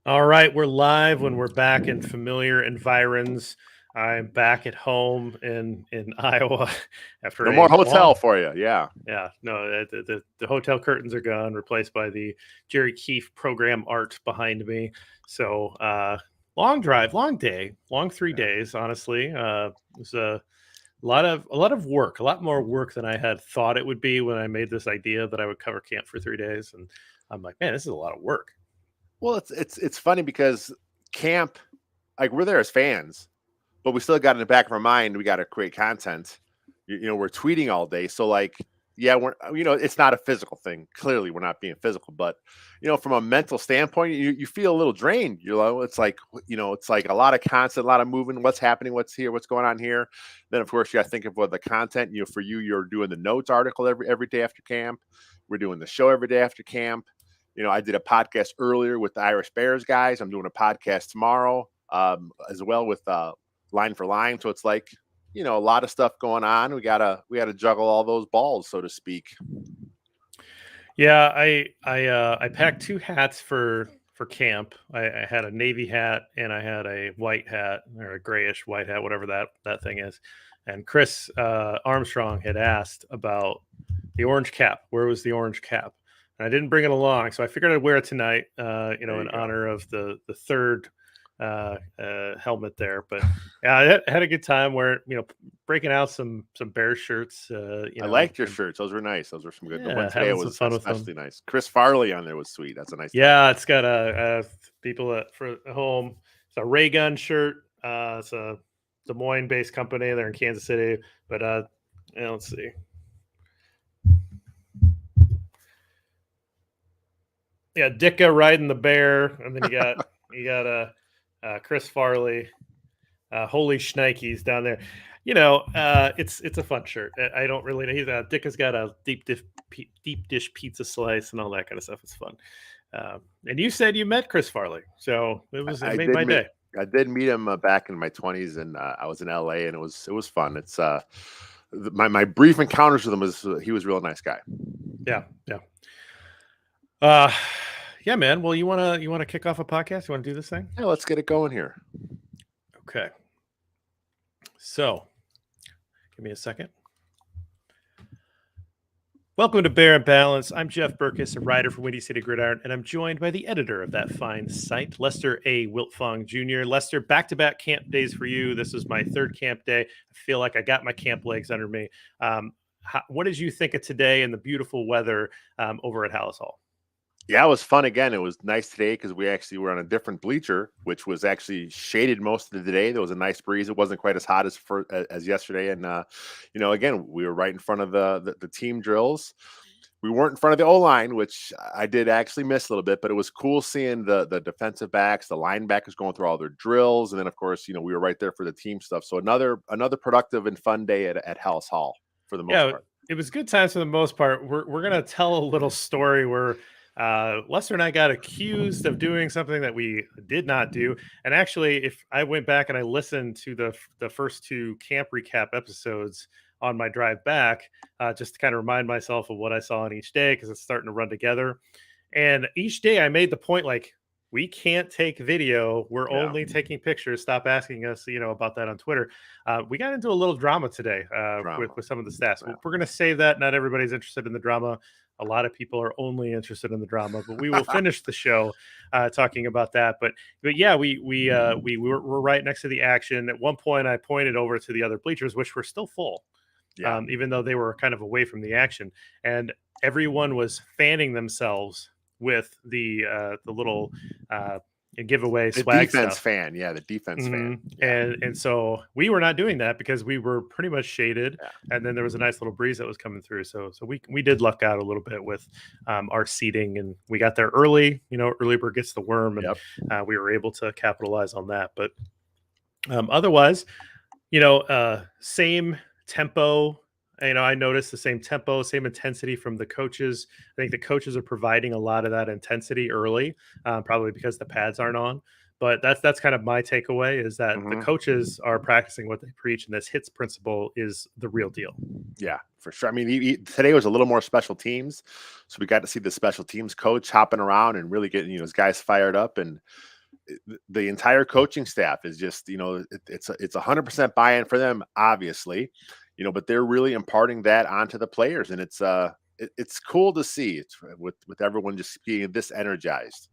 All right, we're live when we're back in familiar environs. I'm back at home in Iowa after No more a hotel long. for you. Yeah. Yeah, no, the hotel curtains are gone, replaced by the Jerry Keefe program art behind me. So long drive, long day, long 3 days. Honestly, it was a lot of work, a lot more work than I had thought it would be when I made this idea that I would cover camp for 3 days. And I'm like, man, this is a lot of work. Well, it's funny because camp, like we're there as fans, but we still got in the back of our mind we got to create content. We're tweeting all day, so like, yeah, it's not a physical thing. Clearly, we're not being physical, but from a mental standpoint, you feel a little drained. It's like it's like a lot of content, a lot of moving. What's happening? What's here? What's going on here? Then of course you got to think of what the content. For you, you're doing the notes article every day after camp. We're doing the show every day after camp. I did a podcast earlier with the Irish Bears guys. I'm doing a podcast tomorrow as well with Line for Line. So it's like, a lot of stuff going on. We gotta juggle all those balls, so to speak. Yeah, I packed two hats for camp. I had a navy hat and I had a white hat or a grayish white hat, whatever that thing is. And Chris Armstrong had asked about the orange cap. Where was the orange cap? And I didn't bring it along, so I figured I'd wear it tonight. There In you go. honor of the third helmet there. But yeah, I had a good time. Breaking out some bear shirts. I liked your shirts. Those were nice. Those were some good. The Yeah, one today having some was fun with them. especially nice. Chris Farley on there was sweet. That's a nice touch. Yeah, it's got people for home. It's a ray gun shirt. It's a Des Moines based company. They're in Kansas City. But let's see. Yeah, Dicka riding the bear, and then you got Chris Farley. Holy shnikes down there. It's a fun shirt. I don't really know. Dicka's got a deep dish pizza slice and all that kind of stuff. It's fun. And you said you met Chris Farley, so it made my day. I did meet him back in my 20s, and I was in LA, and it was fun. It's my brief encounters with him was he was a real nice guy. Yeah. Yeah, man. Well, you wanna kick off a podcast? You want to do this thing? Yeah, let's get it going here. Okay. So, give me a second. Welcome to Bear and Balance. I'm Jeff Burkus, a writer for Windy City Gridiron, and I'm joined by the editor of that fine site, Lester A. Wiltfong Jr. Lester, back-to-back camp days for you. This is my third camp day. I feel like I got my camp legs under me. What did you think of today and the beautiful weather over at Halas Hall? Yeah, it was fun again. It was nice today because we actually were on a different bleacher, which was actually shaded most of the day. There was a nice breeze. It wasn't quite as hot as yesterday, and again, we were right in front of the team drills. We weren't in front of the O-line, which I did actually miss a little bit, but it was cool seeing the defensive backs, the linebackers going through all their drills, and then of course, we were right there for the team stuff. So another productive and fun day at Halas Hall for the most part. It was good times for the most part. We're gonna tell a little story where Lester and I got accused of doing something that we did not do. And actually, if I went back and I listened to the first two camp recap episodes on my drive back, just to kind of remind myself of what I saw on each day, because it's starting to run together. And each day I made the point, like, we can't take video. We're only taking pictures. Stop asking us, about that on Twitter. We got into a little drama today with some of the stats. Yeah. We're going to save that. Not everybody's interested in the drama. A lot of people are only interested in the drama, but we will finish the show talking about that. But yeah, we were right next to the action. At one point, I pointed over to the other bleachers, which were still full, even though they were kind of away from the action, and everyone was fanning themselves with the little giveaway swag defense stuff. fan. Yeah, the defense fan. Yeah. And so we were not doing that because we were pretty much shaded, and then there was a nice little breeze that was coming through. So we did luck out a little bit with our seating, and we got there early. Early bird gets the worm, and we were able to capitalize on that. But otherwise, same tempo. I noticed the same tempo, same intensity from the coaches. I think the coaches are providing a lot of that intensity early, probably because the pads aren't on. But that's kind of my takeaway, is that the coaches are practicing what they preach, and this hits principle is the real deal. Yeah, for sure. I mean, today was a little more special teams, so we got to see the special teams coach hopping around and really getting his guys fired up. And the entire coaching staff is just, it's 100% buy-in for them, obviously, but they're really imparting that onto the players, and it's cool to see. It's with everyone just being this energized.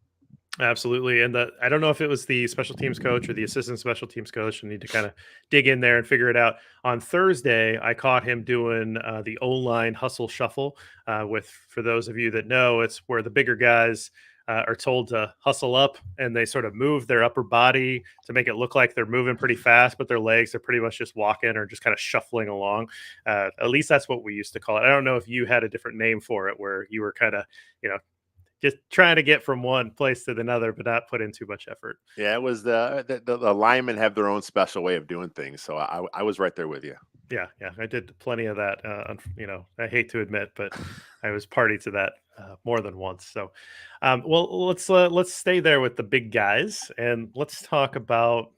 Absolutely. And I don't know if it was the special teams coach or the assistant special teams coach. I need to kind of dig in there and figure it out. On Thursday, I caught him doing the O-line hustle shuffle. For those of you that know, it's where the bigger guys are told to hustle up, and they sort of move their upper body to make it look like they're moving pretty fast, but their legs are pretty much just walking or just kind of shuffling along. At least that's what we used to call it. I don't know if you had a different name for it, where you were kind of, just trying to get from one place to another, but not put in too much effort. Yeah, it was the linemen have their own special way of doing things, so I was right there with you. Yeah, I did plenty of that. I hate to admit, but I was party to that more than once. So, well, let's stay there with the big guys, and let's talk about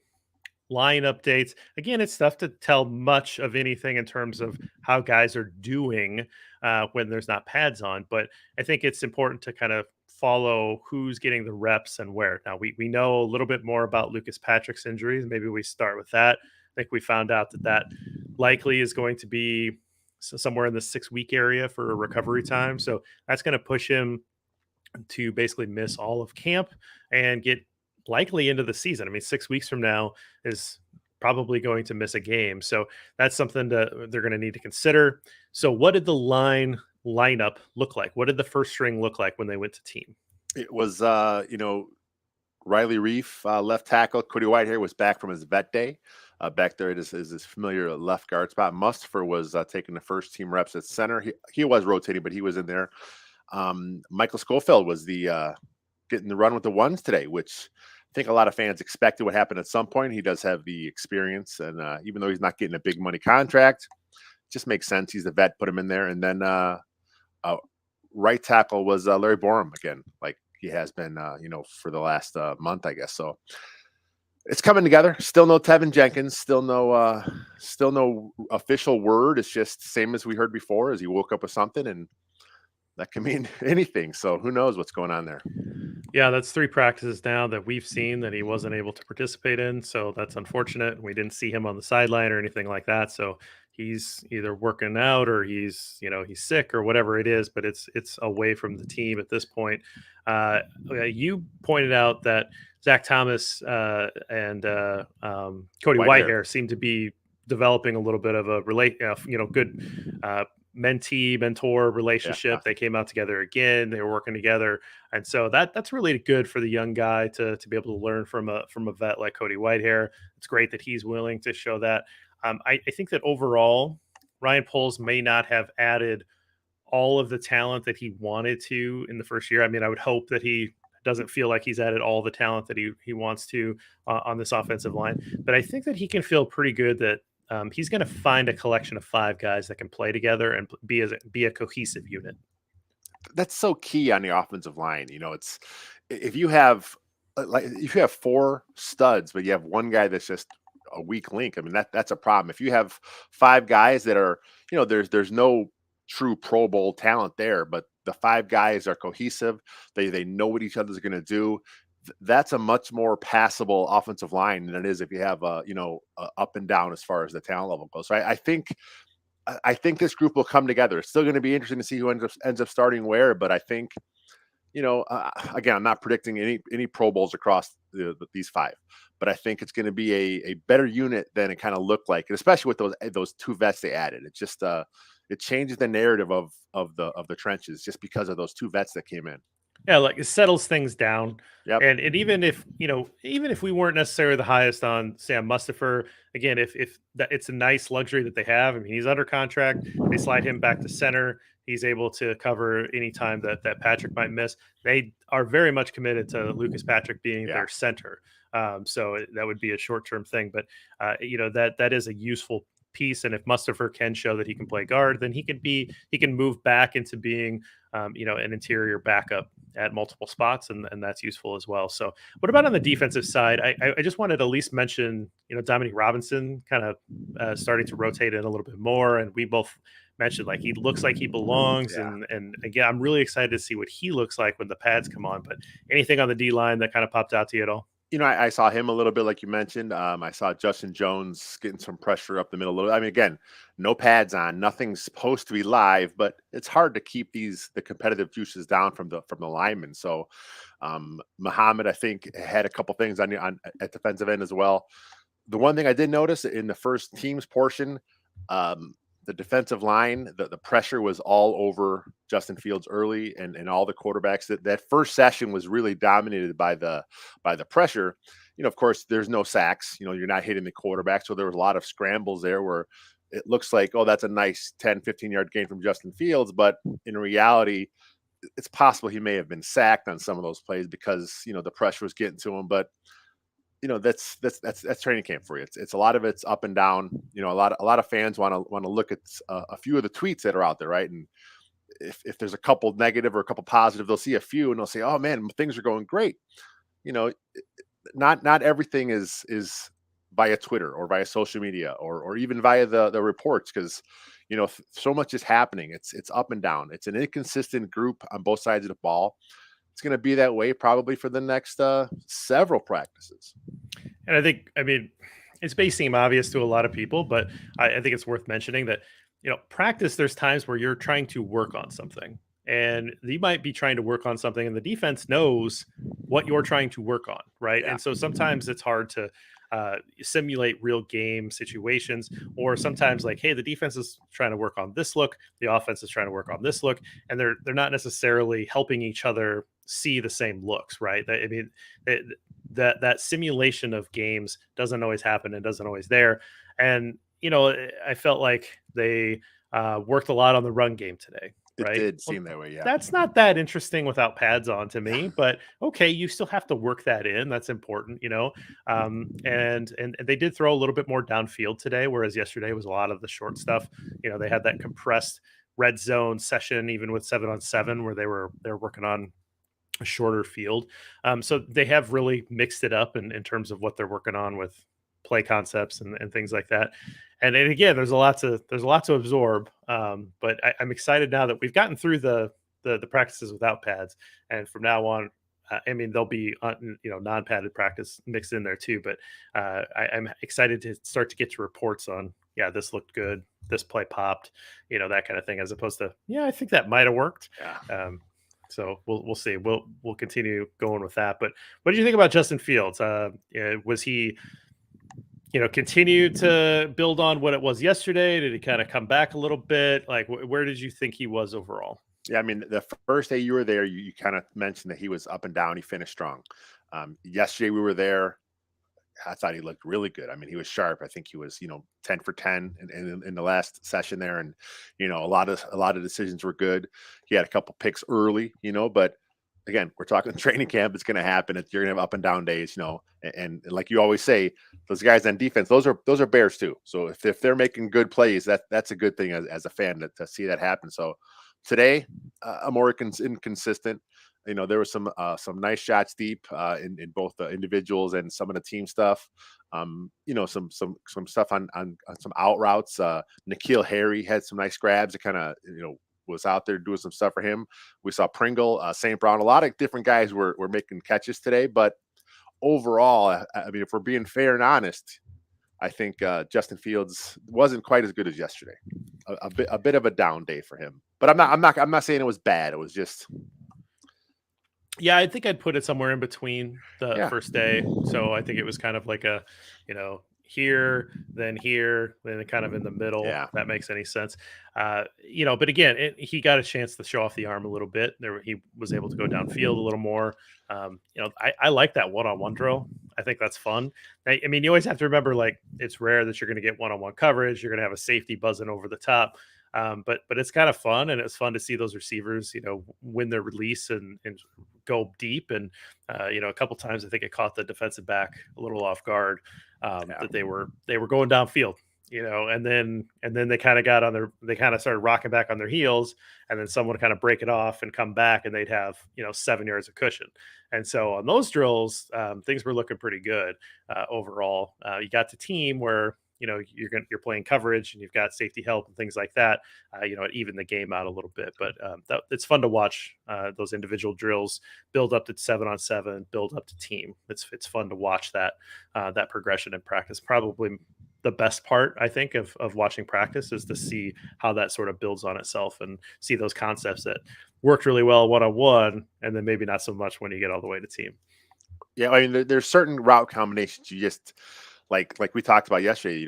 line updates. Again, it's tough to tell much of anything in terms of how guys are doing when there's not pads on, but I think it's important to kind of follow who's getting the reps and where. Now, we know a little bit more about Lucas Patrick's injuries. Maybe we start with that. I think we found out that likely is going to be somewhere in the 6-week area for a recovery time. So that's going to push him to basically miss all of camp and get likely into the season. I mean, 6 weeks from now is probably going to miss a game. So that's something that they're going to need to consider. So what did the lineup look like? What did the first string look like when they went to team? It was, Riley Reef, left tackle. Cody Whitehair was back from his vet day. Back there is his familiar left guard spot. Mustafer was taking the first team reps at center. He was rotating, but he was in there. Michael Schofield was getting the run with the ones today, which I think a lot of fans expected would happen at some point. He does have the experience, and even though he's not getting a big money contract, it just makes sense. He's the vet, put him in there. And then right tackle was Larry Borum again, like he has been, for the last month, I guess. So it's coming together. Still no Tevin Jenkins. Still no official word. It's just same as we heard before. As he woke up with something, and that can mean anything. So who knows what's going on there? Yeah, that's 3 practices now that we've seen that he wasn't able to participate in. So that's unfortunate. We didn't see him on the sideline or anything like that. So he's either working out or he's sick or whatever it is, but it's away from the team at this point. You pointed out that Zach Thomas and Cody Whitehair seem to be developing a little bit of a good mentee mentor relationship. Yeah. They came out together again. They were working together, and so that's really good for the young guy to be able to learn from a vet like Cody Whitehair. It's great that he's willing to show that. I think that overall, Ryan Poles may not have added all of the talent that he wanted to in the first year. I mean, I would hope that he doesn't feel like he's added all the talent that he wants to on this offensive line, but I think that he can feel pretty good that he's going to find a collection of 5 guys that can play together and be a cohesive unit. That's so key on the offensive line. It's if you have 4 studs, but you have one guy that's just a weak link. I mean, that's a problem. If you have 5 guys that are, there's no true Pro Bowl talent there, but the 5 guys are cohesive. They know what each other's going to do. That's a much more passable offensive line than it is if you have a up and down as far as the talent level goes. So I think this group will come together. It's still going to be interesting to see who ends up starting where, but I think, again, I'm not predicting any Pro Bowls across these 5, but I think it's going to be a better unit than it kind of looked like, and especially with those 2 vets they added. It's just it changes the narrative of the trenches just because of those 2 vets that came in. Yeah, like it settles things down. Yep. And even if we weren't necessarily the highest on Sam Mustafer, again, if that it's a nice luxury that they have. I mean, he's under contract. They slide him back to center. He's able to cover any time that Patrick might miss. They are very much committed to Lucas Patrick being their center. So that would be a short-term thing, but that is a useful piece. And if Mustafer can show that he can play guard, then he can move back into being an interior backup at multiple spots, and that's useful as well. So what about on the defensive side? I just wanted to at least mention, Dominique Robinson kind of starting to rotate in a little bit more, and we both mentioned like he looks like he belongs, and again, I'm really excited to see what he looks like when the pads come on. But anything on the D line that kind of popped out to you at all? I saw him a little bit, like you mentioned. I saw Justin Jones getting some pressure up the middle a little. I mean, again, no pads on, nothing's supposed to be live, but it's hard to keep the competitive juices down from the linemen. So, Muhammad, I think, had a couple things on at defensive end as well. The one thing I did notice in the first teams portion, the defensive line, the pressure was all over Justin Fields early, and all the quarterbacks. That first session was really dominated by the pressure. Of course, there's no sacks. You're not hitting the quarterback, so there was a lot of scrambles there where it looks like, oh, that's a nice 10, 15-yard gain from Justin Fields, but in reality, it's possible he may have been sacked on some of those plays because the pressure was getting to him. But that's training camp for you. It's a lot of it's up and down. A lot of fans want to look at a few of the tweets that are out there, right? And if there's a couple negative or a couple positive, they'll see a few and they'll say, "Oh man, things are going great." You know, not everything is via Twitter or via social media or even via the reports, because so much is happening. It's up and down. It's an inconsistent group on both sides of the ball. It's going to be that way probably for the next several practices. And I mean, it may seem obvious to a lot of people, but I think it's worth mentioning that, practice, there's times where you're trying to work on something, and you might be trying to work on something and the defense knows what you're trying to work on. Right. Yeah. And so sometimes it's hard to simulate real game situations, or sometimes like, hey, the defense is trying to work on this look, the offense is trying to work on this look, and they're not necessarily helping each other see the same looks. Right. I mean, that simulation of games doesn't always happen and doesn't always there. And I felt like they worked a lot on the run game today. It Right. did Well, seem that way. Yeah. that's not that interesting without pads on to me, but okay, you still have to work that in. That's important. And they did throw a little bit more downfield today, whereas yesterday was a lot of the short stuff. They had that compressed red zone session, even with 7-on-7, where they were working on a shorter field. So they have really mixed it up in terms of what they're working on with play concepts and things like that. And again, there's a lot to absorb. But I'm excited now that we've gotten through the practices without pads, and from now on, I mean, there'll be non-padded practice mixed in there too. But I'm excited to start to get to reports on, yeah, this looked good, this play popped, that kind of thing, as opposed to, yeah, I think that might have worked. Yeah. So we'll see. We'll continue going with that. But what did you think about Justin Fields? Was he, continue to build on what it was yesterday? Did he kind of come back a little bit? Like, where did you think he was overall? Yeah, I mean, the first day you were there, you kind of mentioned that he was up and down. He finished strong. Yesterday we were there. I thought he looked really good. I mean, he was sharp. I think he was, 10 for 10 in the last session there. And, a lot of decisions were good. He had a couple picks early, but again, we're talking training camp. It's going to happen. You're going to have up and down days, and like you always say, those guys on defense, those are bears too. So if they're making good plays, that's a good thing as a fan to see that happen. So today, I'm more inconsistent. There was some nice shots deep in both the individuals and some of the team stuff. Some stuff on some out routes. N'Keal Harry had some nice grabs. It kind of was out there doing some stuff for him. We saw Pringle, St. Brown. A lot of different guys were making catches today. But overall, I mean, if we're being fair and honest, I think Justin Fields wasn't quite as good as yesterday. A bit of a down day for him. But I'm not saying it was bad. It was just. Yeah, I think I'd put it somewhere in between the first day. So I think it was kind of like a, here, then kind of in the middle. Yeah. If that makes any sense. But again, he got a chance to show off the arm a little bit. He was able to go downfield a little more. I like that one-on-one drill. I think that's fun. I mean, you always have to remember, like, it's rare that you're going to get one-on-one coverage. You're going to have a safety buzzing over the top. But it's kind of fun, and it's fun to see those receivers, win their release and go deep. And a couple times I think it caught the defensive back a little off guard, that they were going downfield, and then they kind of started rocking back on their heels, and then someone would kind of break it off and come back, and they'd have 7 yards of cushion. And so on those drills, things were looking pretty good overall. You got the team where you're playing coverage and you've got safety help and things like that, it evened the game out a little bit. But it's fun to watch those individual drills build up to 7-on-7, build up to team. It's fun to watch that progression in practice. Probably the best part, I think, of watching practice is to see how that sort of builds on itself and see those concepts that worked really well one-on-one, and then maybe not so much when you get all the way to team. Yeah, I mean, there's certain route combinations you just like we talked about yesterday.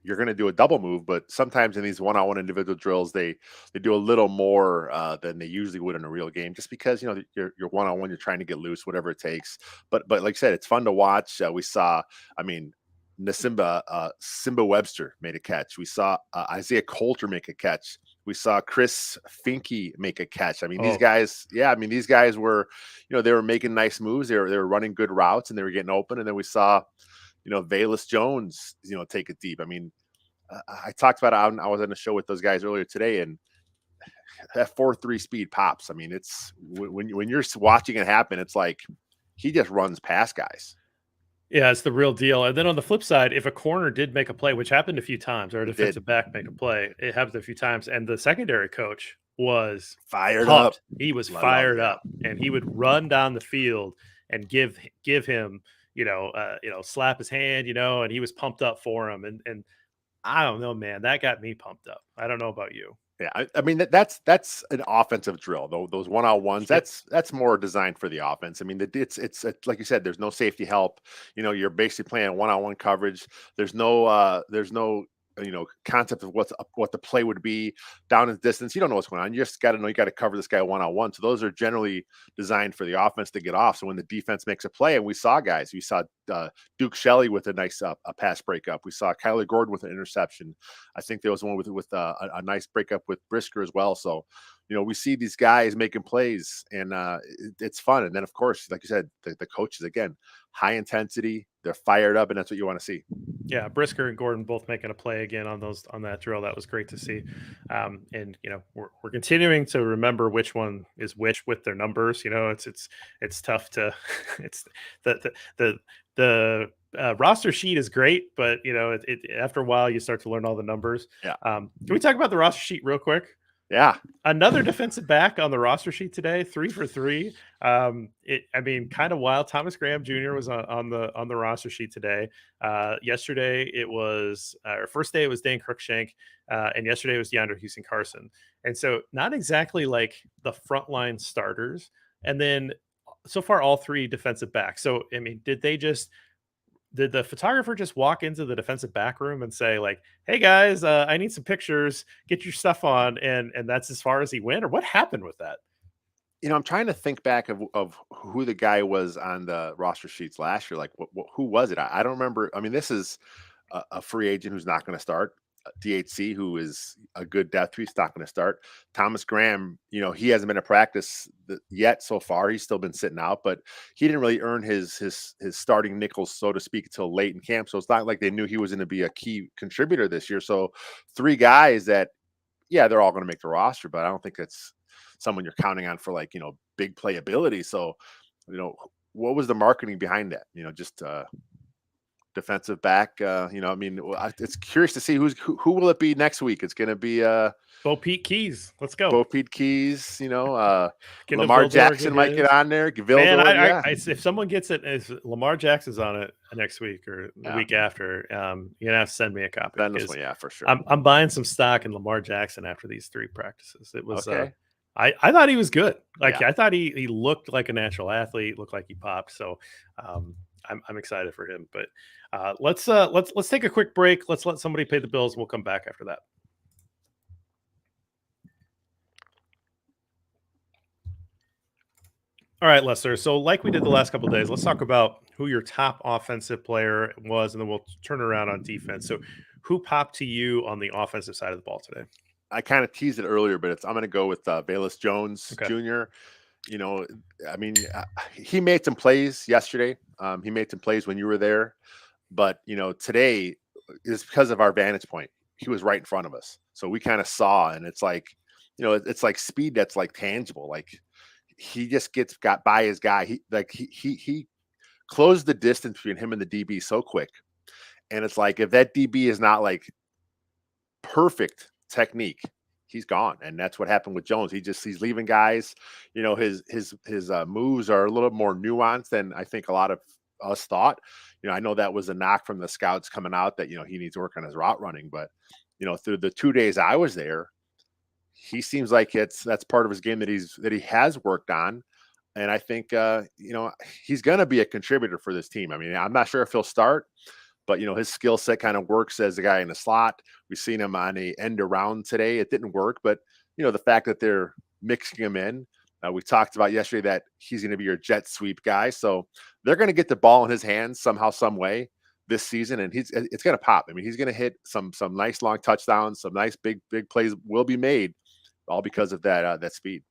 You're going to do a double move, but sometimes in these one-on-one individual drills, they do a little more than they usually would in a real game, just because you're one-on-one, you're trying to get loose, whatever it takes. But like I said, it's fun to watch. We saw, I mean, Simba Webster made a catch. We saw Isaiah Coulter make a catch. We saw Chris Finke make a catch. I mean, these guys, these guys were, they were making nice moves. They were running good routes and they were getting open. And then we saw, Halas Jones, take it deep. I mean, I talked about it. I was on a show with those guys earlier today, and that 4.3 speed pops. I mean, it's when you're watching it happen, it's like he just runs past guys. Yeah, it's the real deal. And then on the flip side, if a corner did make a play, which happened a few times, or a defensive back make a play, it happened a few times, and the secondary coach was fired pumped. up. He was fired up, and he would run down the field and give him, slap his hand, and he was pumped up for him. And I don't know, man, that got me pumped up. I don't know about you. Yeah, I mean that's an offensive drill. Though those one-on-ones, that's more designed for the offense. I mean, it's like you said, there's no safety help. You're basically playing one-on-one coverage. There's no concept of what the play would be down in the distance. You don't know what's going on. You just got to know you got to cover this guy one-on-one. So those are generally designed for the offense to get off. So when the defense makes a play, and we saw Duke Shelley with a nice a pass breakup. We saw Kyler Gordon with an interception. I think there was one with a nice breakup with Brisker as well. So we see these guys making plays, and it's fun. And then, of course, like you said, the coaches, again, high intensity, they're fired up, and that's what you want to see. Yeah, Brisker and Gordon both making a play again on that drill. That was great to see. And we're continuing to remember which one is which with their numbers. It's tough to it's the roster sheet is great, but after a while you start to learn all the numbers. Yeah. Can we talk about the roster sheet real quick? Yeah. Another defensive back on the roster sheet today, 3 for 3. Kind of wild. Thomas Graham Jr. was on the roster sheet today. Yesterday it was, or first day it was Dan Cruikshank, and yesterday it was DeAndre Houston Carson. And so not exactly like the frontline starters. And then so far all 3 defensive backs. So did the photographer just walk into the defensive back room and say, like, hey guys, I need some pictures, get your stuff on, and that's as far as he went? Or what happened with that? I'm trying to think back of who the guy was on the roster sheets last year. Like, who was it? I don't remember. I mean, this is a free agent who's not going to start. DHC, who is a good depth, he's not going to start. Thomas Graham, he hasn't been to practice yet so far. He's still been sitting out, but he didn't really earn his starting nickels, so to speak, until late in camp. So it's not like they knew he was going to be a key contributor this year. So 3 guys that, they're all going to make the roster, but I don't think it's someone you're counting on for big playability. So, what was the marketing behind that? Just defensive back. It's curious to see who will it be next week. It's going to be Bo Pete Keys. Let's go. Bo Pete Keys. Lamar Jackson might get on there. Man, if someone gets it, if Lamar Jackson's on it next week or the week after, you're gonna have to send me a copy. For sure. I'm buying some stock in Lamar Jackson after these 3 practices. It was okay. I thought he was good. I thought he looked like a natural athlete, looked like he popped. So I'm excited for him. But let's take a quick break. Let's let somebody pay the bills, and we'll come back after that. All right, Lester. So like we did the last couple of days, let's talk about who your top offensive player was, and then we'll turn around on defense. So who popped to you on the offensive side of the ball today? I kind of teased it earlier, but I'm going to go with Halas Jones Jr. He made some plays yesterday. He made some plays when you were there, but today is because of our vantage point. He was right in front of us, so we kind of saw, and it's like, it's like speed that's like tangible. Like he just got by his guy. He closed the distance between him and the DB so quick. And it's like, if that DB is not like perfect technique, he's gone. And that's what happened with Jones. He's leaving guys. His moves are a little more nuanced than I think a lot of us thought. I know that was a knock from the scouts coming out that he needs to work on his route running, but through the 2 days I was there, he seems like that's part of his game that he has worked on. And I think he's going to be a contributor for this team. I mean, I'm not sure if he'll start, but his skill set kind of works as a guy in the slot. We've seen him on a end around today. It didn't work, but the fact that they're mixing him in, we talked about yesterday that he's going to be your jet sweep guy. So they're going to get the ball in his hands somehow, some way this season, and it's going to pop. I mean, he's going to hit some nice long touchdowns, some nice big plays will be made, all because of that speed.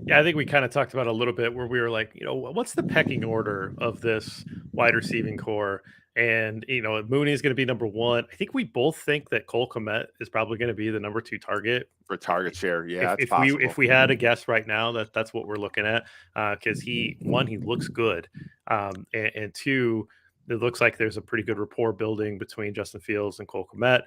Yeah, I think we kind of talked about a little bit where we were like, what's the pecking order of this wide receiving core? And, Mooney is going to be number one. I think we both think that Cole Kmet is probably going to be the number 2 target For target share. Yeah, if possible. if we had a guess right now, that's what we're looking at. Because he looks good. And 2, it looks like there's a pretty good rapport building between Justin Fields and Cole Kmet.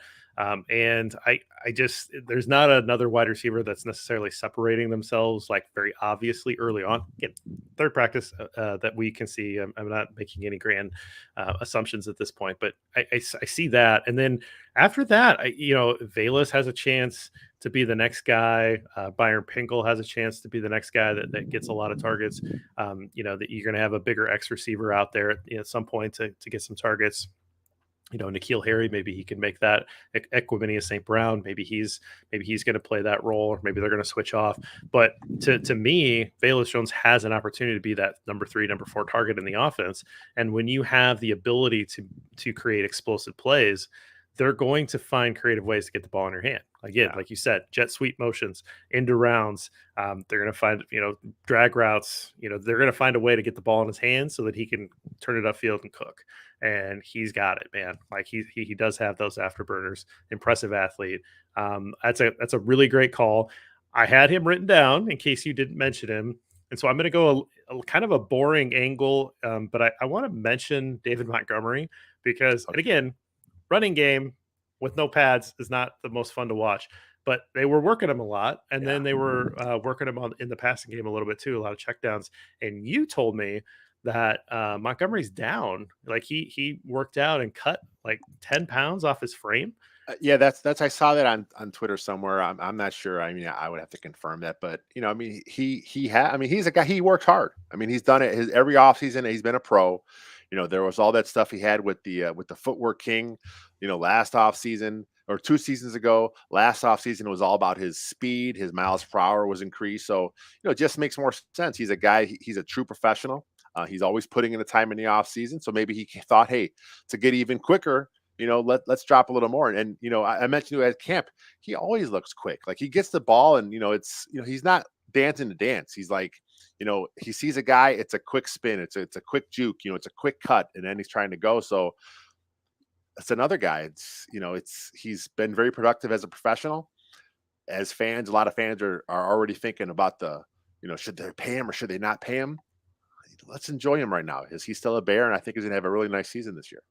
And I just, there's not another wide receiver that's necessarily separating themselves like very obviously early on. Again, third practice that we can see. I'm not making any grand assumptions at this point, but I see that. And then after that, Velas has a chance to be the next guy. Byron Pinkle has a chance to be the next guy that gets a lot of targets. That you're going to have a bigger X receiver out there at some point to get some targets. N'Keal Harry, maybe he can make that. Equanimeous St. Brown, maybe he's going to play that role, or maybe they're going to switch off. But to me, Velus Jones has an opportunity to be that number 3, number 4 target in the offense. And when you have the ability to create explosive plays, they're going to find creative ways to get the ball in your hand. Again, like you said, jet sweep motions, into rounds. They're going to find, drag routes. They're going to find a way to get the ball in his hands so that he can turn it upfield and cook. And he's got it, man. Like he does have those afterburners. Impressive athlete. That's a really great call. I had him written down in case you didn't mention him. And so I'm going to go a kind of a boring angle, but I want to mention David Montgomery because, and again, running game with no pads is not the most fun to watch, but they were working him a lot. And then they were working him in the passing game a little bit too, a lot of checkdowns. And you told me that Montgomery's down. Like he worked out and cut like 10 pounds off his frame. Yeah, that's I saw that on Twitter somewhere. I'm not sure. I mean, I would have to confirm that, but I mean, he's a guy. He worked hard. I mean, he's done it every offseason. He's been a pro. There was all that stuff he had with the footwork king. Last offseason or 2 seasons ago. Last offseason was all about his speed. His miles per hour was increased. So it just makes more sense. He's a guy. He's a true professional. He's always putting in the time in the offseason. So maybe he thought, hey, to get even quicker, let's drop a little more. And, I mentioned you at camp, he always looks quick. Like he gets the ball and, it's, he's not dancing to dance. He's like, he sees a guy, it's a quick spin. It's a quick juke, it's a quick cut. And then he's trying to go. So it's another guy. He's been very productive as a professional. As fans, a lot of fans are already thinking about should they pay him or should they not pay him? Let's enjoy him right now. Is he still a Bear? And I think he's going to have a really nice season this year.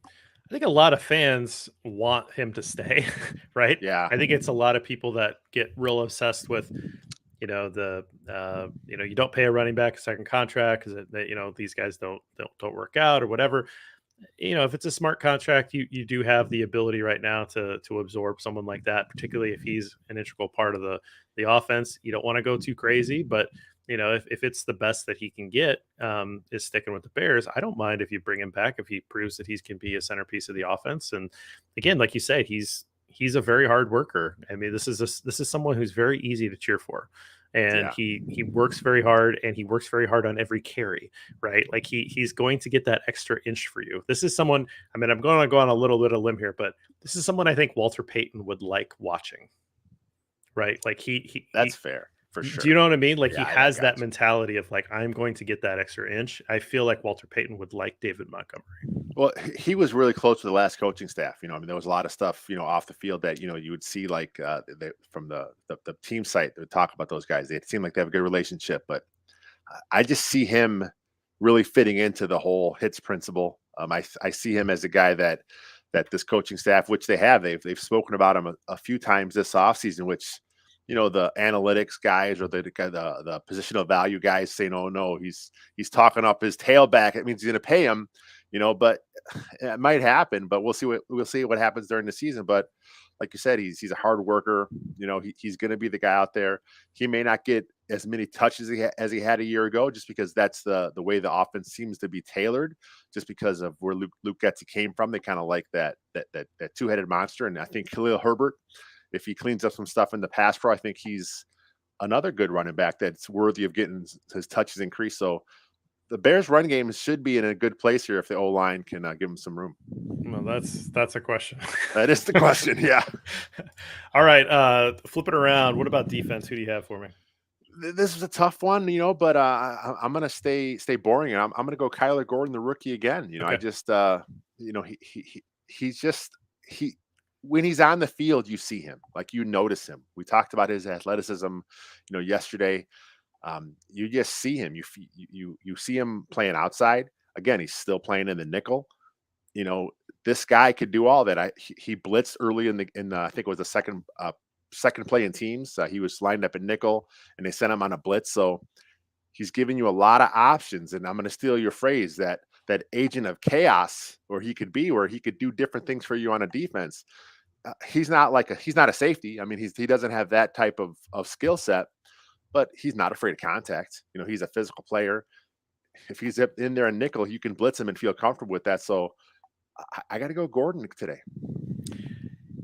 I think a lot of fans want him to stay, right? Yeah. I think it's a lot of people that get real obsessed with, you don't pay a running back a second contract because these guys don't work out or whatever. If it's a smart contract, you do have the ability right now to absorb someone like that, particularly if he's an integral part of the offense. You don't want to go too crazy, but if it's the best that he can get is sticking with the Bears, I don't mind if you bring him back if he proves that he can be a centerpiece of the offense. And again, like you said, he's a very hard worker. I mean, this is someone who's very easy to cheer for. And he works very hard, and he works very hard on every carry, right? Like he's going to get that extra inch for you. This is someone, I mean, I'm going to go on a little bit of limb here, but this is someone I think Walter Payton would like watching, right? Like that's fair. For sure. Do you know what I mean? Like he has that mentality of like, I'm going to get that extra inch. I feel like Walter Payton would like David Montgomery. Well, he was really close to the last coaching staff. I mean, there was a lot of stuff, off the field that, you would see like from the team site, they would talk about those guys. It seemed like they have a good relationship, but I just see him really fitting into the whole hits principle. I see him as a guy that, that this coaching staff, which they've spoken about him a few times this offseason, which the analytics guys or the positional value guys say no, he's talking up his tailback. It means he's going to pay him, but it might happen. But we'll see what happens during the season. But like you said, he's a hard worker. He's going to be the guy out there. He may not get as many touches as he had a year ago, just because that's the way the offense seems to be tailored, just because of where Luke Getsy came from. They kind of like that two-headed monster. And I think Khalil Herbert, if he cleans up some stuff in the pass pro, I think he's another good running back that's worthy of getting his touches increased. So the Bears' run game should be in a good place here if the O-line can give him some room. Well, that's a question. That is the question, yeah. All right, flip it around. What about defense? Who do you have for me? This is a tough one, but I'm gonna stay boring, and I'm gonna go Kyler Gordon, the rookie again. Okay. I just he's just when he's on the field, you see him, like you notice him. We talked about his athleticism, yesterday. You just see him. You see him playing outside. Again, he's still playing in the nickel. This guy could do all that. He blitzed early in the I think it was the second play in teams. He was lined up in nickel, and they sent him on a blitz. So he's giving you a lot of options. And I'm going to steal your phrase, that agent of chaos, where he could do different things for you on a defense. He's not a safety. I mean, he doesn't have that type of skill set, but he's not afraid of contact. He's a physical player. If he's in there in nickel, you can blitz him and feel comfortable with that. So I got to go Gordon today.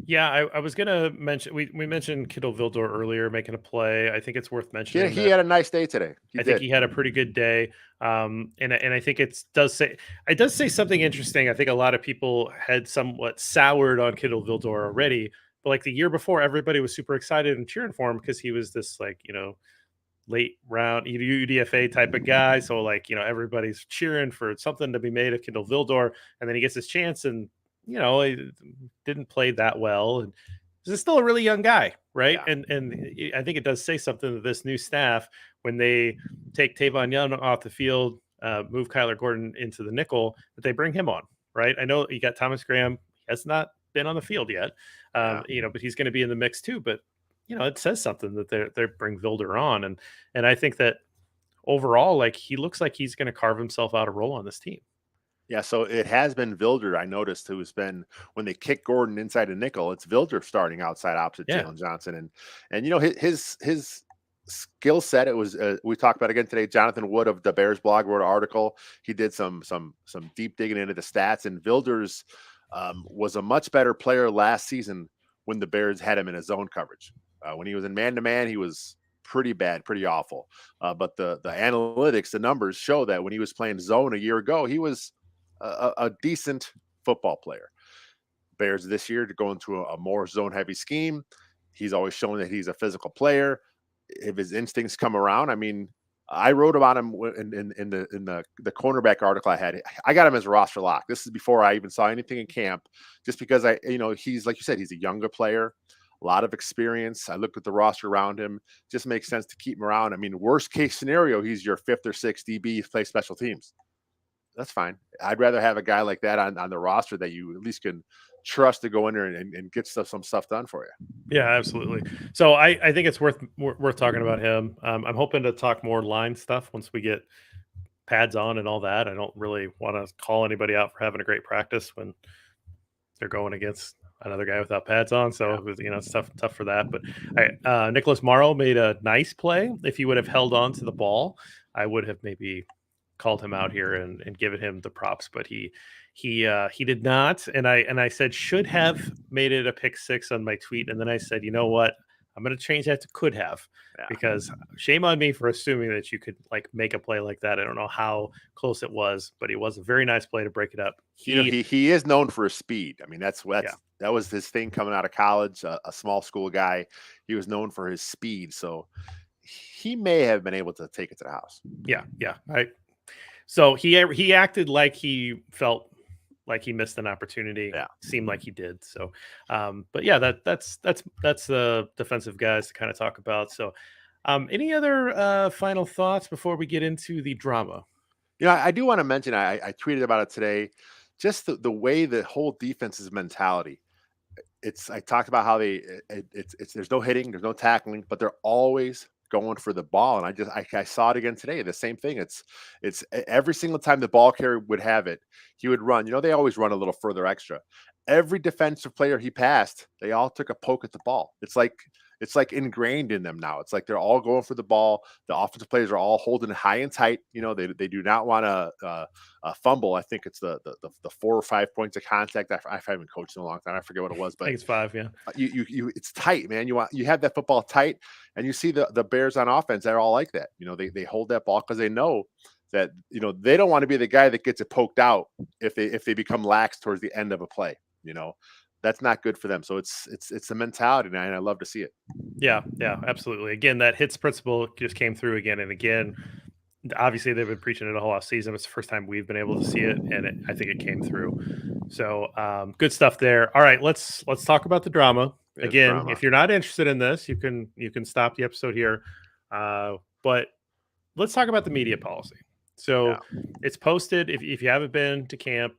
Yeah, I was gonna mention we mentioned Kittle Vildor earlier making a play. I think it's worth mentioning. Yeah, he had a nice day today. I think he had a pretty good day, and I think it does say something interesting. I think a lot of people had somewhat soured on Kittle Vildor already, but like the year before, everybody was super excited and cheering for him because he was this late round UDFA type of guy. So everybody's cheering for something to be made of Kittle Vildor, and then he gets his chance and he didn't play that well. And this is still a really young guy, right? Yeah. And I think it does say something to this new staff when they take Tavon Young off the field, move Kyler Gordon into the nickel, that they bring him on, right? I know you got Thomas Graham. He has not been on the field yet, but he's going to be in the mix too. But it says something that they bring Vilder on, and I think that overall, he looks like he's going to carve himself out a role on this team. Yeah, so it has been Vilder, I noticed, who's been, when they kick Gordon inside a nickel, it's Vilder starting outside opposite Jalen Johnson. And his skill set, it was, we talked about again today, Jonathan Wood of the Bears blog wrote an article. He did some deep digging into the stats, and Vilder's was a much better player last season when the Bears had him in his zone coverage. When he was in man-to-man, he was pretty bad, pretty awful. But the analytics, the numbers show that when he was playing zone a year ago, he was a decent football player. Bears this year to go into a more zone heavy scheme. He's always shown that he's a physical player. If his instincts come around, I mean, I wrote about him in the cornerback article I had. I got him as a roster lock. This is before I even saw anything in camp, just because he's, like you said, he's a younger player, a lot of experience. I looked at the roster around him. Just makes sense to keep him around. I mean, worst case scenario, he's your 5th or 6th DB, play special teams. That's fine. I'd rather have a guy like that on the roster that you at least can trust to go in there and get some stuff done for you. Yeah, absolutely. So I think it's worth talking about him. I'm hoping to talk more line stuff once we get pads on and all that. I don't really want to call anybody out for having a great practice when they're going against another guy without pads on. So it was, it's tough for that. But Nicholas Morrow made a nice play. If he would have held on to the ball, I would have maybe called him out here and given him the props, but he did not. And I said should have made it a pick 6 on my tweet, and then I said, you know what, I'm going to change that to could have, because shame on me for assuming that you could make a play like that. I don't know how close it was, but it was a very nice play to break it up. He is known for his speed. I mean, that was his thing coming out of college, a small school guy. He was known for his speed, so he may have been able to take it to the house. Yeah. So he acted like he felt like he missed an opportunity. Yeah. Seemed like he did. So, but yeah, that's the defensive guys to kind of talk about. So, any other final thoughts before we get into the drama? I do want to mention, I tweeted about it today. just the way the whole defense's mentality. I talked about how it's there's no hitting, there's no tackling, but they're always going for the ball. And I saw it again today. The same thing. It's every single time the ball carrier would have it, he would run. They always run a little further extra. Every defensive player he passed, they all took a poke at the ball. It's like ingrained in them now. It's like they're all going for the ball. The offensive players are all holding it high and tight. They do not want to fumble. I think it's the 4 or 5 points of contact. I haven't coached in a long time. I forget what it was, I but think it's 5. Yeah. It's tight, man. You have that football tight, and you see the Bears on offense. They're all like that. They hold that ball because they know that they don't want to be the guy that gets it poked out if they become lax towards the end of a play. That's not good for them. So it's the mentality, and I love to see it. Yeah, absolutely. Again, that hits principle just came through again and again. Obviously, they've been preaching it a whole off season. It's the first time we've been able to see it, and I think it came through. So good stuff there. All right, let's talk about the drama. Again, drama. If you're not interested in this, you can stop the episode here. But let's talk about the media policy. So it's posted. If you haven't been to camp,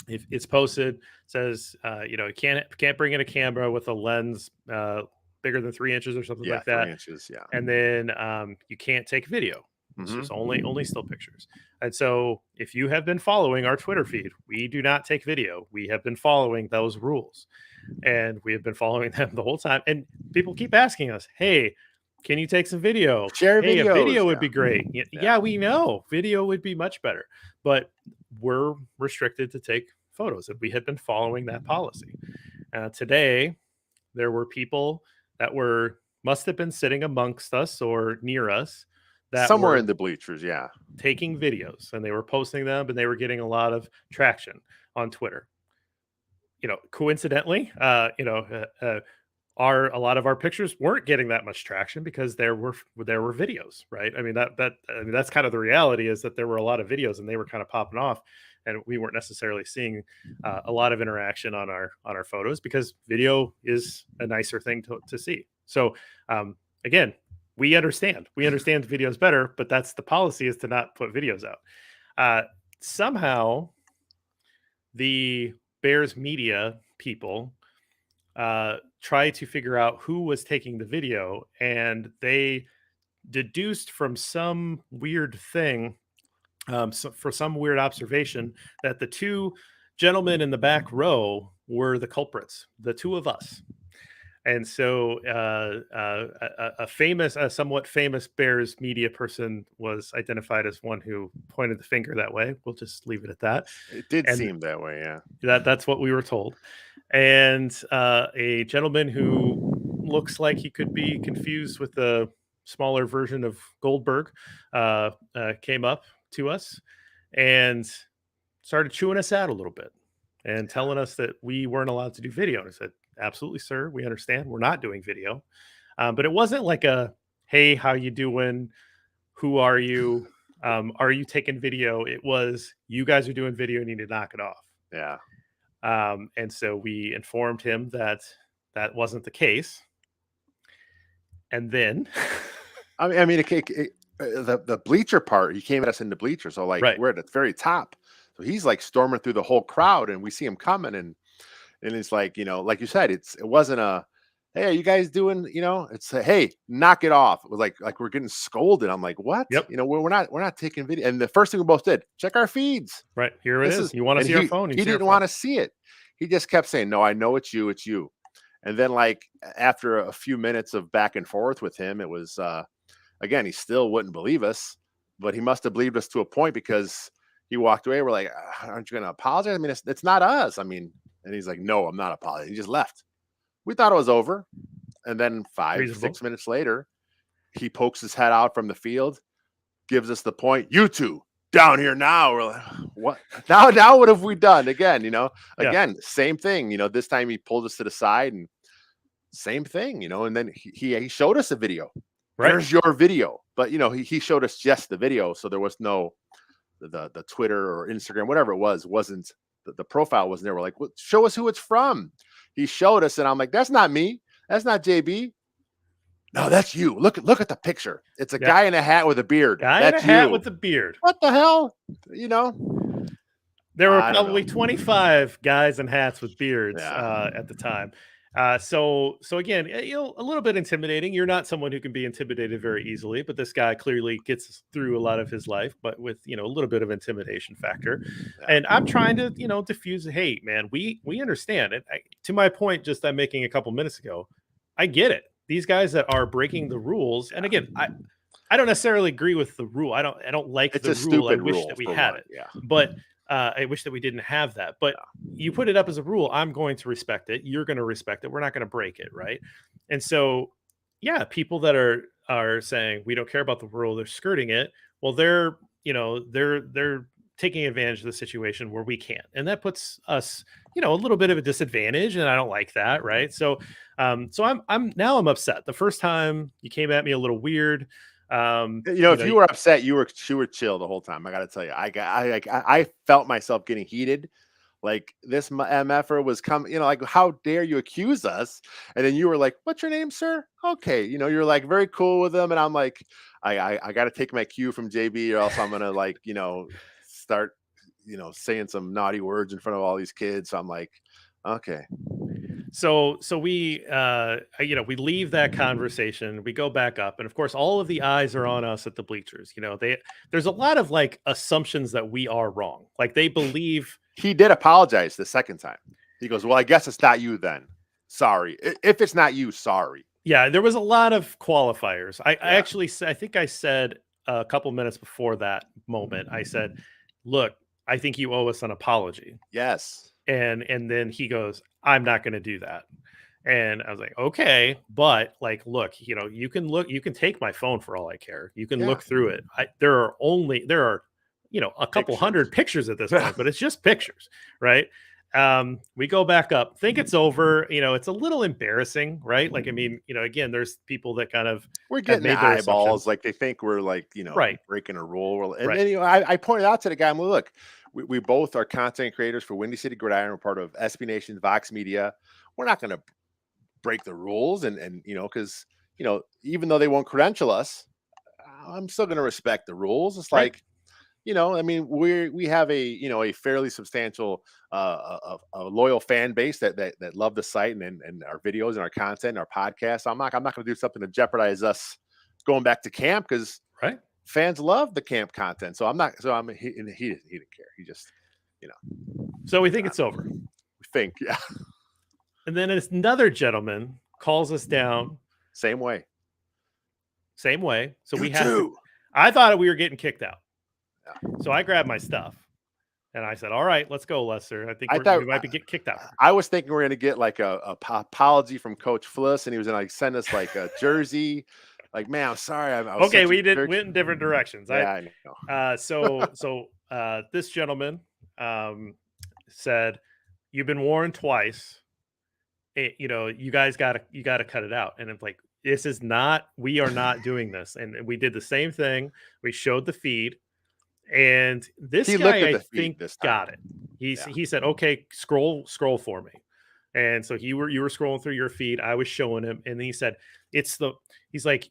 if it's posted, says you can't bring in a camera with a lens bigger than 3 inches or something like that. 3 inches, yeah. And then you can't take video. It's just only still pictures. And so if you have been following our Twitter feed, we do not take video. We have been following those rules, and we have been following them the whole time. And people keep asking us, hey, can you take some video? Share videos. A video would be great. Yeah, we know video would be much better, but we're restricted to take photos, and we had been following that policy. Today, there were people that must have been sitting amongst us or near us that somewhere in the bleachers, taking videos, and they were posting them, and they were getting a lot of traction on Twitter. Coincidentally, a lot of our pictures weren't getting that much traction because there were videos, right? I mean, that's kind of the reality, is that there were a lot of videos and they were kind of popping off, and we weren't necessarily seeing a lot of interaction on our photos, because video is a nicer thing to see. So again, we understand video is better, but that's the policy, is to not put videos out. Somehow the Bears media people try to figure out who was taking the video, and they deduced from some weird thing, for some weird observation, that the 2 gentlemen in the back row were the culprits, the 2 of us. And so a somewhat famous Bears media person was identified as one who pointed the finger that way. We'll just leave it at that. It did seem that way, yeah. That's what we were told. And a gentleman who looks like he could be confused with the smaller version of Goldberg came up to us and started chewing us out a little bit and telling us that we weren't allowed to do video. And I said, absolutely, sir. We understand. We're not doing video. But it wasn't like hey, how you doing? Who are you? Are you taking video? It was, you guys are doing video and you need to knock it off. Yeah. And so we informed him that wasn't the case. And then I mean, the bleacher part, he came at us in the bleacher. So we're at the very top. So he's like storming through the whole crowd, and we see him coming, and it's like, like you said, it wasn't a, hey, are you guys doing, it's a, hey, knock it off. It was like we're getting scolded. I'm like, what? Yep. We're not taking video. And the first thing we both did, check our feeds. Right. Here it is. You want to see our phone? He didn't want to see it. He just kept saying, no, I know it's you. It's you. And then after a few minutes of back and forth with him, it was, again, he still wouldn't believe us, but he must have believed us to a point, because he walked away. We're like, aren't you going to apologize? I mean, it's not us. I mean, and he's like, no, I'm not apologizing. He just left. We thought it was over. And then 6 minutes later, he pokes his head out from the field, gives us the point. You two down here now. We're like, what? Now what have we done? Again, same thing. This time he pulled us to the side, and same thing, and then he showed us a video. Right. There's your video. But, he showed us just the video. So there was no, the Twitter or Instagram, whatever it wasn't, the profile wasn't there. We're like, well, show us who it's from. He showed us, and I'm like, that's not me. That's not JB. No, that's you. Look at the picture. It's a guy in a hat with a beard. Hat with a beard. What the hell? There were I don't probably know. 25 guys in hats with beards Yeah. at the time. So again, a little bit intimidating. You're not someone who can be intimidated very easily, but this guy clearly gets through a lot of his life, but with a little bit of intimidation factor. Yeah. And I'm trying to diffuse. Hey, man, we understand it. To my point, just I'm making a couple minutes ago, I get it. These guys that are breaking the rules, and again, I don't necessarily agree with the rule. I don't like It's the a rule. I stupid wish rule that we for had one. it, Yeah. but I wish that we didn't have that. But you put it up as a rule. I'm going to respect it. You're going to respect it. We're not going to break it, right? And so, yeah, people that are saying we don't care about the rule, they're skirting it. Well, they're taking advantage of the situation where we can't, and that puts us a little bit of a disadvantage, and I don't like that, right? So I'm upset. The first time you came at me a little weird. If you were upset, you were chill the whole time. I got to tell you, I felt myself getting heated. Like this MFer was coming, like, how dare you accuse us? And then you were like, "What's your name, sir?" Okay, you're like very cool with them, and I'm like, I got to take my cue from JB, or else I'm gonna like, start, saying some naughty words in front of all these kids. So I'm like, okay, So we leave that conversation, we go back up, and of course all of the eyes are on us at the bleachers. There's a lot of like assumptions that we are wrong. Like they believe. he did apologize the second time. He goes, "Well, I guess it's not you then. Sorry. If it's not you, sorry." Yeah, there was a lot of qualifiers. I Yeah. actually said, I think I said a couple minutes before that moment, I said, "Look, I think you owe us an apology." Yes. And then he goes, "I'm not going to do that." And I was like, "Okay, but like, look, you can take my phone for all I care. You can Yeah. look through it. There are a couple Pictures. hundred pictures at this point, but it's just pictures, right?" We go back up, think it's over. It's a little embarrassing, right? Like, I mean, again, there's people that kind of We're have getting the made their eyeballs, assumptions. like they think we're like, Right, breaking a rule. And right. then, I pointed out to the guy, I'm like, look, we both are content creators for Windy City Gridiron. We're part of SB Nation, Vox Media. We're not going to break the rules. And, because, even though they won't credential us, I'm still going to respect the rules. It's Right. like, I mean, we have a fairly substantial a loyal fan base that love the site and our videos and our content and our podcast. I'm not going to do something to jeopardize us going back to camp, because Right. fans love the camp content. So I'm not. So he didn't care. He just, So we think it's over. think, yeah, And then another gentleman calls us down, same way. same way. So You we have to. too. I thought we were getting kicked out. Yeah. So I grabbed my stuff and I said, "All right, let's go, Lester. I think I we thought might be get kicked out." I was thinking we are gonna get like a apology from Coach Fliss, and he was gonna like send us like a jersey. Like, man, I'm sorry, I was Okay, such a we did jerk. went in different directions. Yeah, I know. This gentleman said, "You've been warned twice. You guys gotta cut it out." And it's like, this is not. We are not doing this. And we did the same thing. We showed the feed, and this He looked guy, at I the feed think, this time. got it. He Yeah. he said, "Okay, scroll for me." And so you were scrolling through your feed. I was showing him, and he said, "It's the." He's like,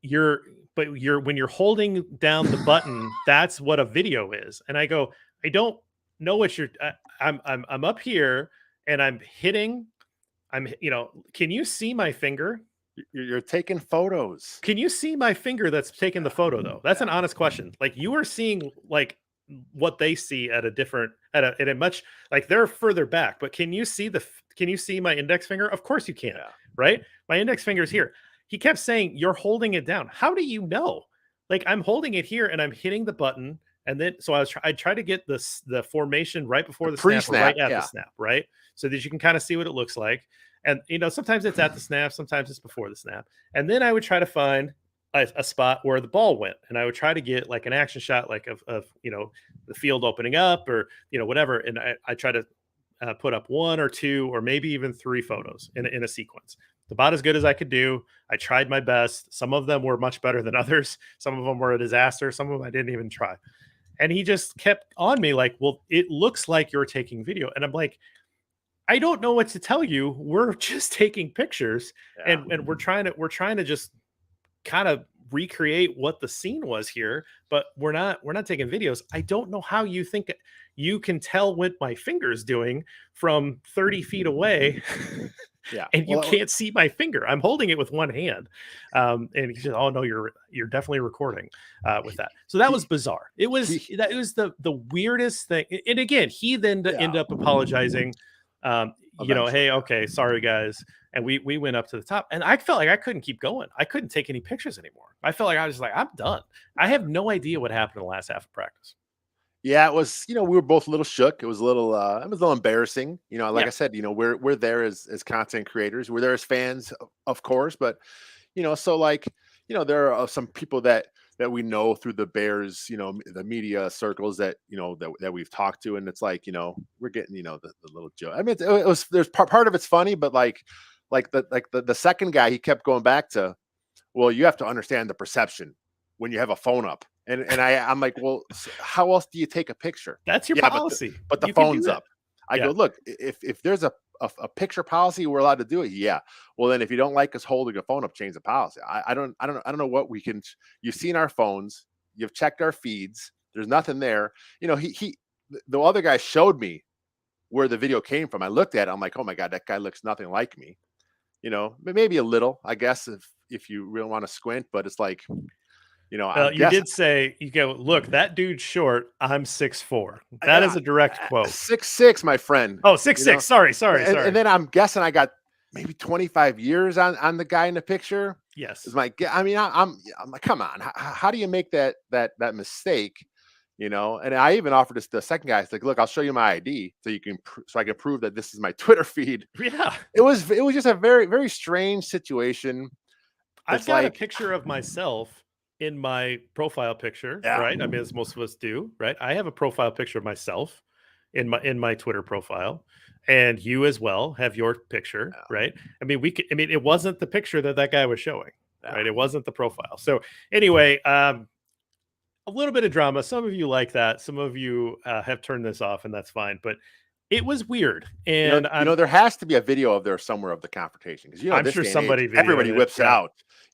You're, but you're when you're holding down the button, that's what a video is." And I go, "I don't know what you're. I'm up here and I'm hitting. Can you see my finger? You're taking photos. Can you see my finger that's taking the photo though? That's an Yeah. honest question. Like you are seeing like what they see at a different at a much like they're further back, but can you see my index finger? Of course you can, Yeah. right? My index finger is here. He kept saying you're holding it down. How do you know? Like I'm holding it here and I'm hitting the button, and then so I try to get the formation right The before the snap or pre-snap. right at the Yeah. snap, right? So that you can kind of see what it looks like. And sometimes it's at the snap, sometimes it's before the snap. And then I would try to find a spot where the ball went, and I would try to get like an action shot, like of the field opening up or whatever. And I try to put up one or two or maybe even three photos in a sequence. About as good as I could do. I tried my best. Some of them were much better than others. Some of them were a disaster. Some of them I didn't even try. And he just kept on me like, "Well, it looks like you're taking video." And I'm like, "I don't know what to tell you. We're just taking pictures, Yeah. and we're trying to just kind of recreate what the scene was here, but we're not taking videos. I don't know how you can tell what my finger's doing from 30 feet away. Yeah. And you Well, can't see my finger. I'm holding it with one hand. And he said, "Oh no, you're definitely recording with that." So that was bizarre. It was the weirdest thing. And again, he then ended up apologizing. Eventually, hey, okay, sorry guys. And we went up to the top, and I felt like I couldn't keep going. I couldn't take any pictures anymore. I felt like I was like, I'm done. I have no idea what happened in the last half of practice. yeah, it was, we were both a little shook. It was a little embarrassing. Like Yeah. I said, we're there as content creators. We're there as fans, of course, but so like, there are some people that we know through the Bears, the media circles that, that we've talked to. And it's like, we're getting, the little joke. I mean, it was, there's part of it's funny, but the second guy, he kept going back to, well, you have to understand the perception when you have a phone up. And I'm like, well, how else do you take a picture? That's your Yeah, policy. but the You can do phone's that. up. I go, look, if there's a picture policy, we're allowed to do it. Yeah. Well, then if you don't like us holding a phone up, change the policy. I don't know what we can. You've seen our phones. You've checked our feeds. There's nothing there. The other guy showed me where the video came from. I looked at it. I'm like, oh my God, that guy looks nothing like me. Maybe a little, I guess, if you really want to squint, but it's like, I'm You guessing did say, you go, look, that dude's short. I'm 6'4". That is a direct quote. 6'6", my friend. Oh, 6'6". Sorry. And then I'm guessing I got maybe 25 years on the guy in the picture. Yes. Is my, I mean, I'm like, come on, how do you make that mistake? And I even offered this to the second guy. It's like, look, I'll show you my ID so you can, so I can prove that this is my Twitter feed. Yeah. It was just a very, very strange situation. I've got a picture of myself in my profile picture, right? I mean, as most of us do, right? I have a profile picture of myself in my Twitter profile, and you as well have your picture, right? I mean, it wasn't the picture that guy was showing, right? It wasn't the profile. So anyway, a little bit of drama. Some of you like that. Some of you have turned this off, and that's fine. But it was weird, and there has to be a video of there somewhere of the confrontation, because I'm sure somebody everybody whips it out.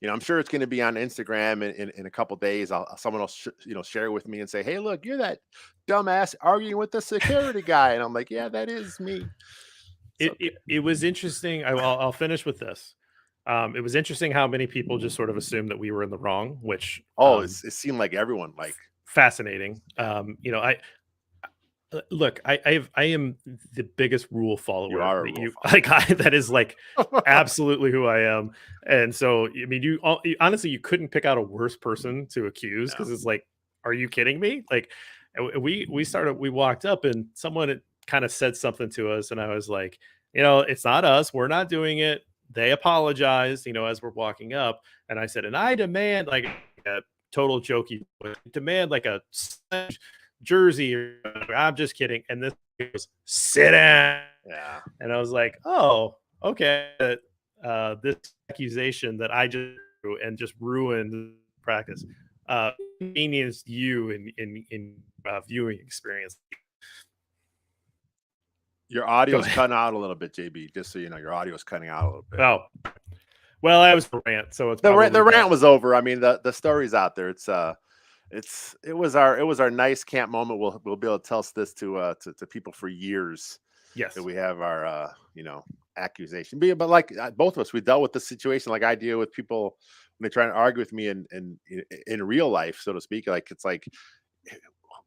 I'm sure it's going to be on Instagram in a couple days. Someone else share it with me and say, hey, look, you're that dumbass arguing with the security guy, and I'm like, yeah, that is me. It was interesting. I'll finish with this. It was interesting how many people just sort of assumed that we were in the wrong, which it seemed like everyone fascinating. Look, I am the biggest rule follower. You are that is like absolutely who I am. And so, I mean, you honestly, you couldn't pick out a worse person to accuse, because it's like, are you kidding me? Like, we walked up and someone kind of said something to us, and I was like, it's not us. We're not doing it. They apologized, as we're walking up, and I said, and I demand, like a total jokey, demand like a jersey. I'm just kidding. And this goes, sit down. Yeah. And I was like, oh, okay. This accusation that I just drew and just ruined practice inconvenienced you in viewing experience. Your audio's cutting out a little bit, JB. Just so you know, your audio's cutting out a little bit. Oh, well, I was rant, so it's the rant was over. I mean, the story's out there. It was our nice camp moment. We'll be able to tell this to people for years. Yes, that we have our accusation. But like both of us, we dealt with this situation like I deal with people when they try to argue with me in real life, so to speak. Like, it's like,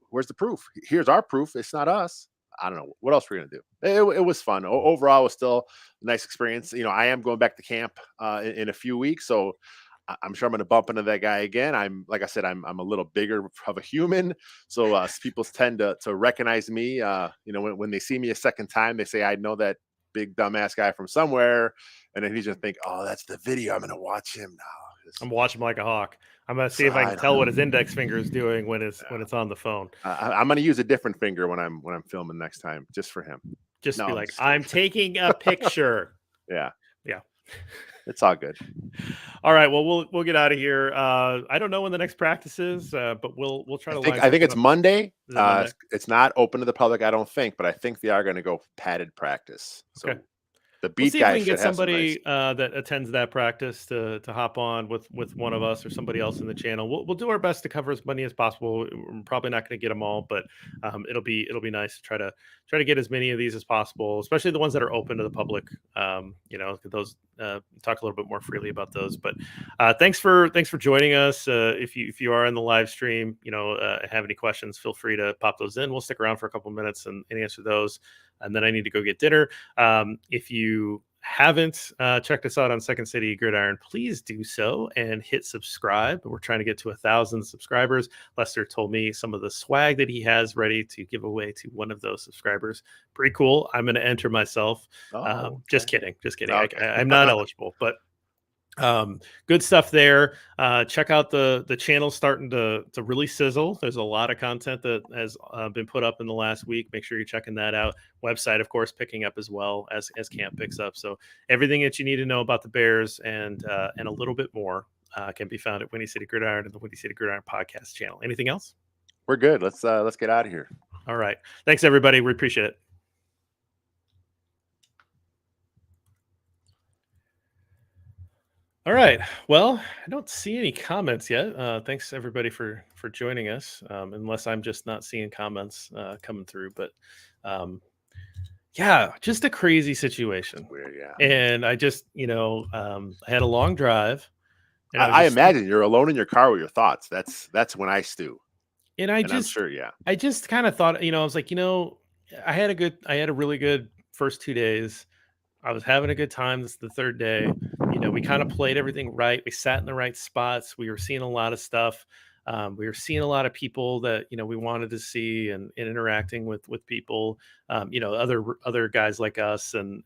where's the proof? Here's our proof. It's not us. I don't know what else we're gonna do. It was fun. Overall, it was still a nice experience. I am going back to camp in a few weeks, so I'm sure I'm going to bump into that guy again. Like I said, I'm a little bigger of a human, so people tend to recognize me. When they see me a second time, they say, I know that big dumbass guy from somewhere, and then he's gonna think, oh, that's the video. I'm going to watch him now. I'm watching him like a hawk. I'm going to see if I can tell what his index finger is doing when it's on the phone. I'm going to use a different finger when I'm filming next time, just for him. Be like, I'm taking a picture. Yeah. Yeah. It's all good. All right. Well, we'll get out of here. I don't know when the next practice is, but we'll try to. I think it's Monday. Monday. It's not open to the public, I don't think, but I think they are going to go padded practice. So okay. The We'll beat see if we guy can get should have some nice. somebody that attends that practice to hop on with one of us or somebody else in the channel. We'll do our best to cover as many as possible. We're probably not going to get them all, but it'll be nice to try to get as many of these as possible, especially the ones that are open to the public. Those talk a little bit more freely about those. But thanks for joining us. If you are in the live stream, have any questions, feel free to pop those in. We'll stick around for a couple minutes and answer those. And then I need to go get dinner. If you haven't checked us out on Second City Gridiron, please do so and hit subscribe. We're trying to get to 1,000 subscribers. Lester told me some of the swag that he has ready to give away to one of those subscribers. Pretty cool. I'm going to enter myself. Okay. Just kidding. Okay. I'm not eligible, but good stuff there. Check out the channel starting to really sizzle. There's a lot of content that has been put up in the last week. Make sure you're checking that out. Website, of course, picking up as well as camp picks up. So everything that you need to know about the Bears and a little bit more can be found at Windy City Gridiron and the Windy City Gridiron podcast channel. Anything else? We're good. Let's get out of here. All right. Thanks, everybody. We appreciate it. All right. Well, I don't see any comments yet. Thanks everybody for joining us. Unless I'm just not seeing comments coming through, but yeah, just a crazy situation. Weird, yeah. And I just, I had a long drive. And I imagine you're alone in your car with your thoughts. That's when I stew. And I'm sure, yeah. I just kind of thought, I was like, I had a really good first 2 days. I was having a good time. This is the third day. We kind of played everything right. We sat in the right spots. We were seeing a lot of stuff. We were seeing a lot of people that we wanted to see and interacting with people. Other guys like us and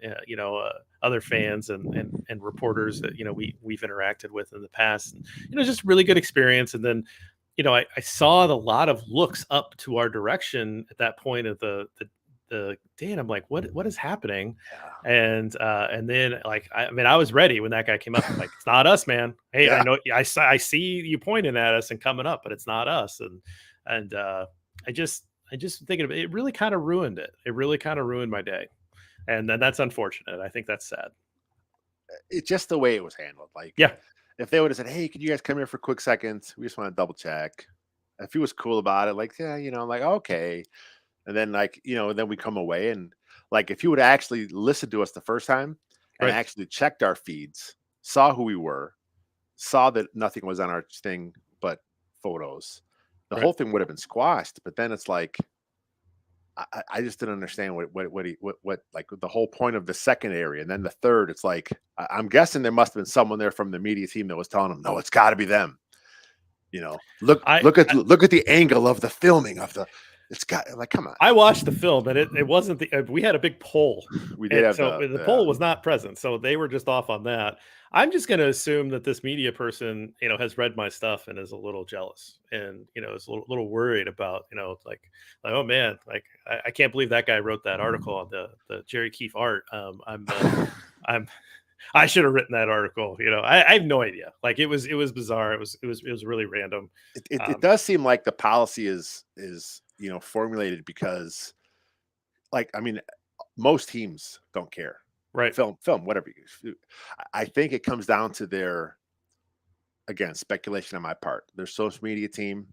other fans and reporters that we've interacted with in the past. And, just really good experience. And then I saw a lot of looks up to our direction at that point of the day, and I'm like, what is happening? Yeah. And then I was ready when that guy came up. I'm like, it's not us, man. Hey, Yeah. I know I see you pointing at us and coming up, but it's not us. And I just thinking of it, it really kind of ruined it. It really kind of ruined my day. And then that's unfortunate. I think that's sad. It's just the way it was handled. Like, yeah, if they would have said, "Hey, could you guys come here for a quick second? We just want to double check." If he was cool about it, like, yeah, I'm like, okay. And then then we come away and like if you would actually listen to us the first time and right. actually checked our feeds, saw who we were, saw that nothing was on our thing but photos, the whole thing would have been squashed. But then it's like I just didn't understand what like the whole point of the second area and then the third. It's like I'm guessing there must have been someone there from the media team that was telling them, no, it's got to be them. Look at the angle of the filming of the. It's got like, come on. I watched the film, but it wasn't we had a big poll. We did have the poll was not present, so they were just off on that. I'm just going to assume that this media person, has read my stuff and is a little jealous and is a little worried about, like oh man, like I can't believe that guy wrote that article on the Jerry Keefe art. I should have written that article. I have no idea. Like it was bizarre. It was really random. It does seem like the policy is formulated because, like, I mean, most teams don't care. Right. Film, whatever you. I think it comes down to their, again, speculation on my part. Their social media team,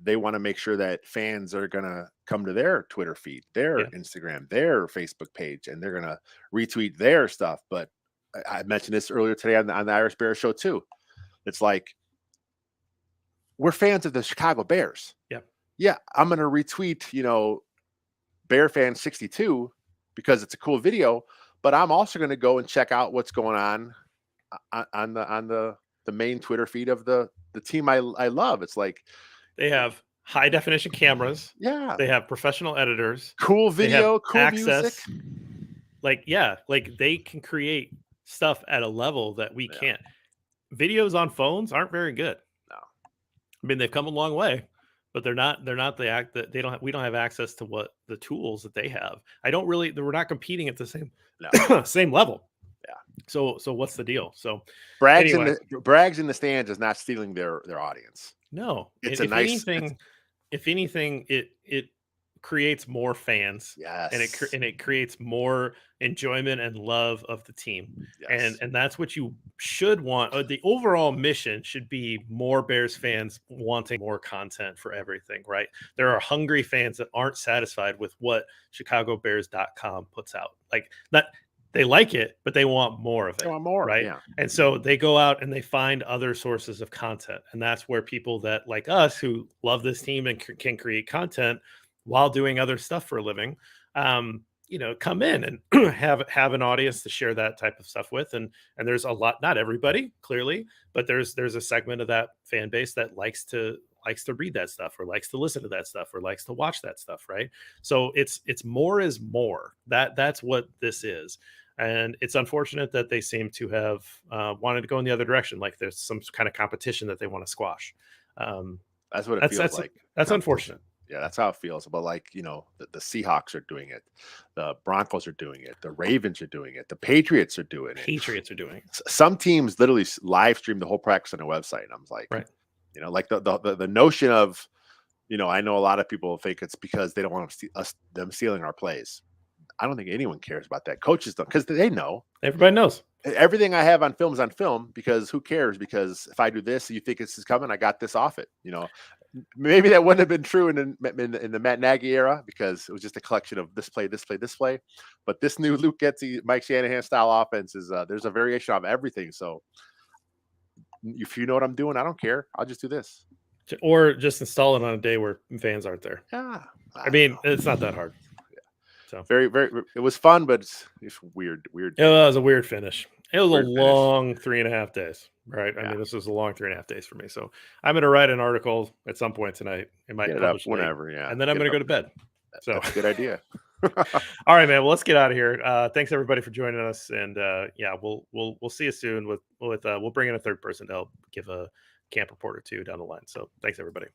they want to make sure that fans are going to come to their Twitter feed, their Instagram, their Facebook page, and they're going to retweet their stuff. But I mentioned this earlier today on the Irish Bears show too. It's like we're fans of the Chicago Bears. Yeah, I'm going to retweet, Bear Fan 62 because it's a cool video, but I'm also going to go and check out what's going on the main Twitter feed of the team I love. It's like they have high definition cameras. Yeah. They have professional editors. Cool video, cool access. Music. Like they can create stuff at a level that we can't. Videos on phones aren't very good. No. I mean, they've come a long way. But they're not the act that they don't. We don't have access to what the tools that they have. We're not competing at the same level. Yeah. So what's the deal? So Bragg's in the stands is not stealing their audience. No, it's if anything, it creates more fans. Yes. And it creates more enjoyment and love of the team. Yes. And that's what you should want. The overall mission should be more Bears fans wanting more content for everything, right? There are hungry fans that aren't satisfied with what chicagobears.com puts out. Like that, they like it, but they want more of it. They want more, right? yeah. And so they go out and they find other sources of content. And that's where people that like us who love this team and can create content while doing other stuff for a living, come in and have an audience to share that type of stuff with. And there's a lot, not everybody clearly, but there's a segment of that fan base that likes to read that stuff, or likes to listen to that stuff, or likes to watch that stuff, right? So it's more is more. That's what this is. And it's unfortunate that they seem to have wanted to go in the other direction. Like there's some kind of competition that they want to squash. That's what it feels like. That's unfortunate. Yeah, that's how it feels. But like, the Seahawks are doing it. The Broncos are doing it. The Ravens are doing it. The Patriots are doing it. Some teams literally live stream the whole practice on their website. And I'm like, right. Like the notion of, I know a lot of people think it's because they don't want them stealing our plays. I don't think anyone cares about that. Coaches don't, because they know. Everybody knows. Everything I have on film is on film, because who cares? Because if I do this, you think this is coming, I got this off it. Maybe that wouldn't have been true in the Matt Nagy era, because it was just a collection of this play, this play, this play. But this new Luke Getsy, Mike Shanahan style offense is there's a variation of everything. So if you know what I'm doing, I don't care. I'll just do this. Or just install it on a day where fans aren't there. Yeah. I mean, it's not that hard. So very, very, it was fun, but it's weird. It was a weird finish. It was a long 3.5 days, right? Yeah. I mean, this was a long 3.5 days for me. So I'm going to write an article at some point tonight. It might publish whenever, yeah. And then I'm going to go to bed. So that's a good idea. All right, man. Well, let's get out of here. Thanks everybody for joining us, and we'll see you soon. We'll bring in a third person to help give a camp report or two down the line. So thanks everybody.